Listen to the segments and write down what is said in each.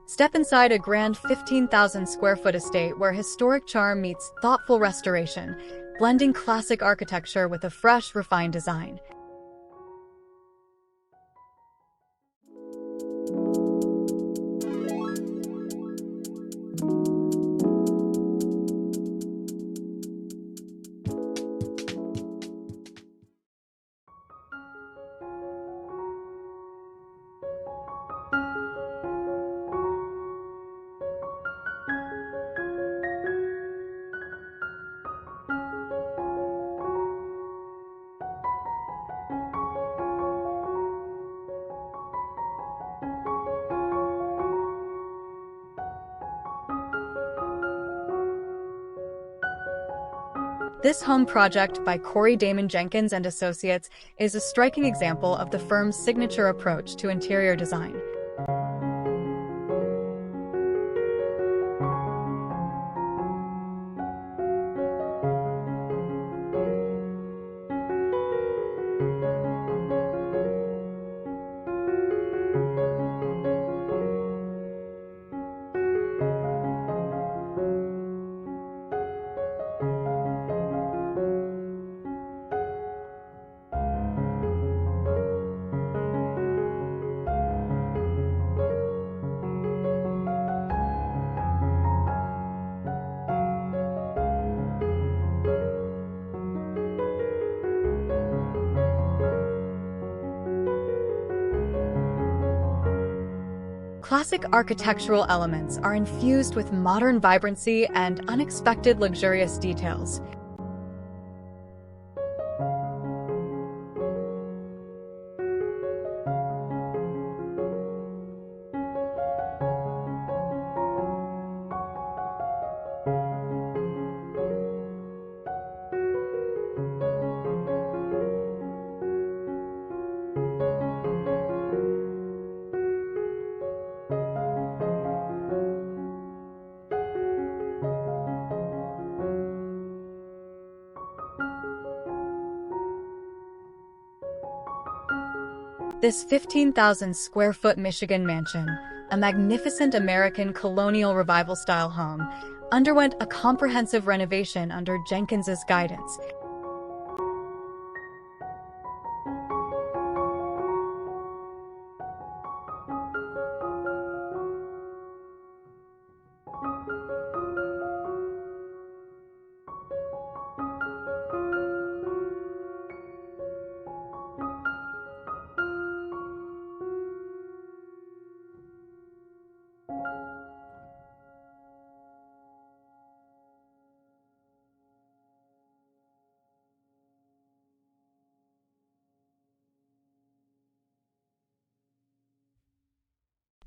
Step inside a grand 15,000 square foot estate where historic charm meets thoughtful restoration, blending classic architecture with a fresh, refined design. This home project by Damen, Jenkins and Associates is a striking example of the firm's signature approach to interior design. Classic architectural elements are infused with modern vibrancy and unexpected luxurious details. This 15,000 square foot Michigan mansion, a magnificent American Colonial Revival-style home, underwent a comprehensive renovation under Jenkins's guidance.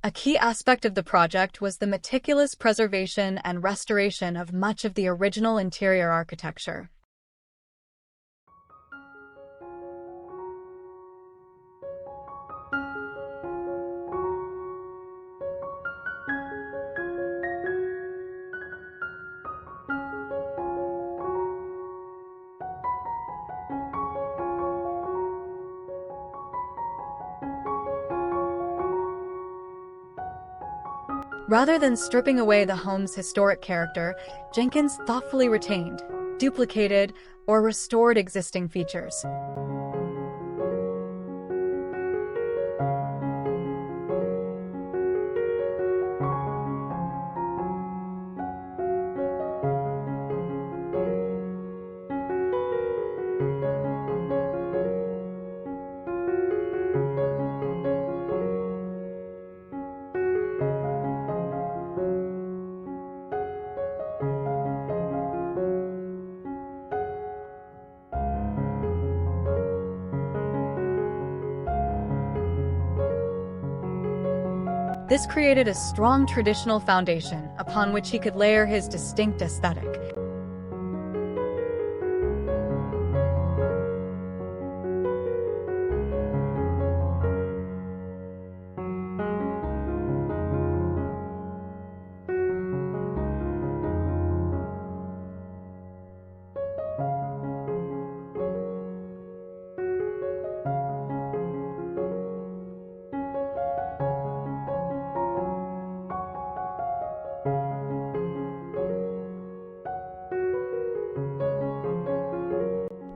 A key aspect of the project was the meticulous preservation and restoration of much of the original interior architecture. Rather than stripping away the home's historic character, Jenkins thoughtfully retained, duplicated, or restored existing features. This created a strong traditional foundation upon which he could layer his distinct aesthetic.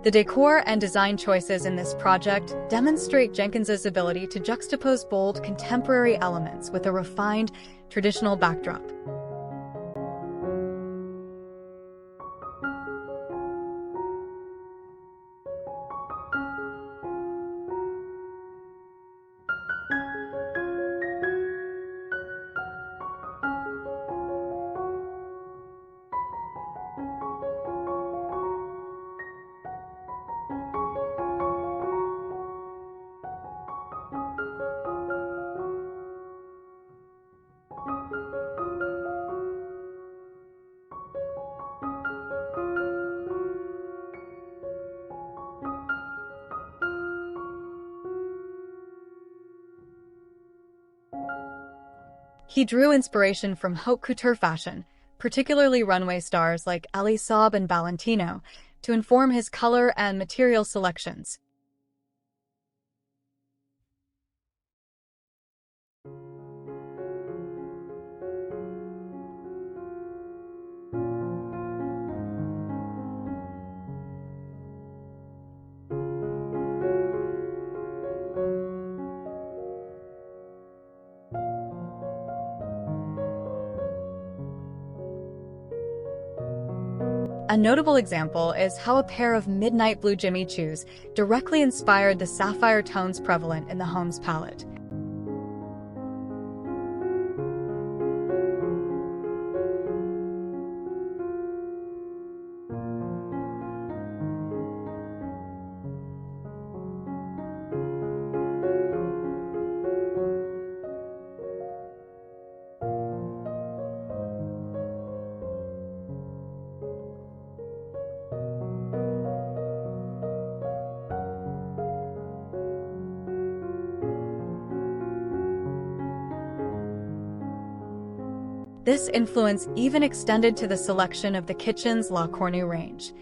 The decor and design choices in this project demonstrate Jenkins's ability to juxtapose bold, contemporary elements with a refined, traditional backdrop. He drew inspiration from haute couture fashion, particularly runway stars like Straube and Valentino, to inform his color and material selections. A notable example is how a pair of midnight blue Jimmy Choos directly inspired the sapphire tones prevalent in the home's palette. This influence even extended to the selection of the kitchen's La Cornue range.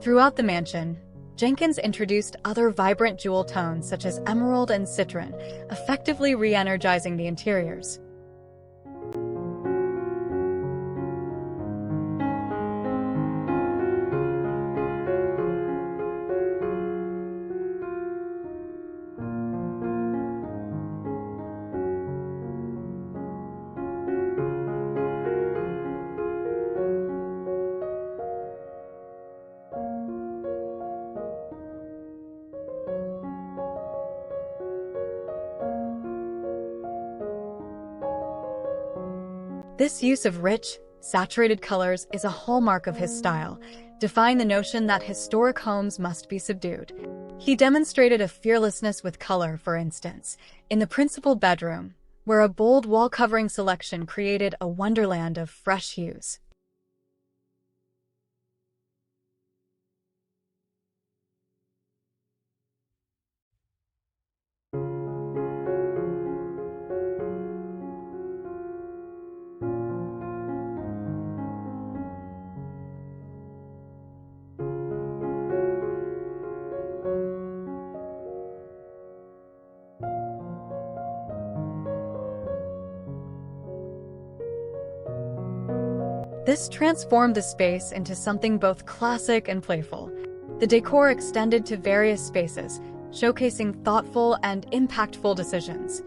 Throughout the mansion, Jenkins introduced other vibrant jewel tones such as emerald and citron, effectively re-energizing the interiors. This use of rich, saturated colors is a hallmark of his style, defying the notion that historic homes must be subdued. He demonstrated a fearlessness with color, for instance, in the principal bedroom, where a bold wall-covering selection created a wonderland of fresh hues. This transformed the space into something both classic and playful. The decor extended to various spaces, showcasing thoughtful and impactful decisions.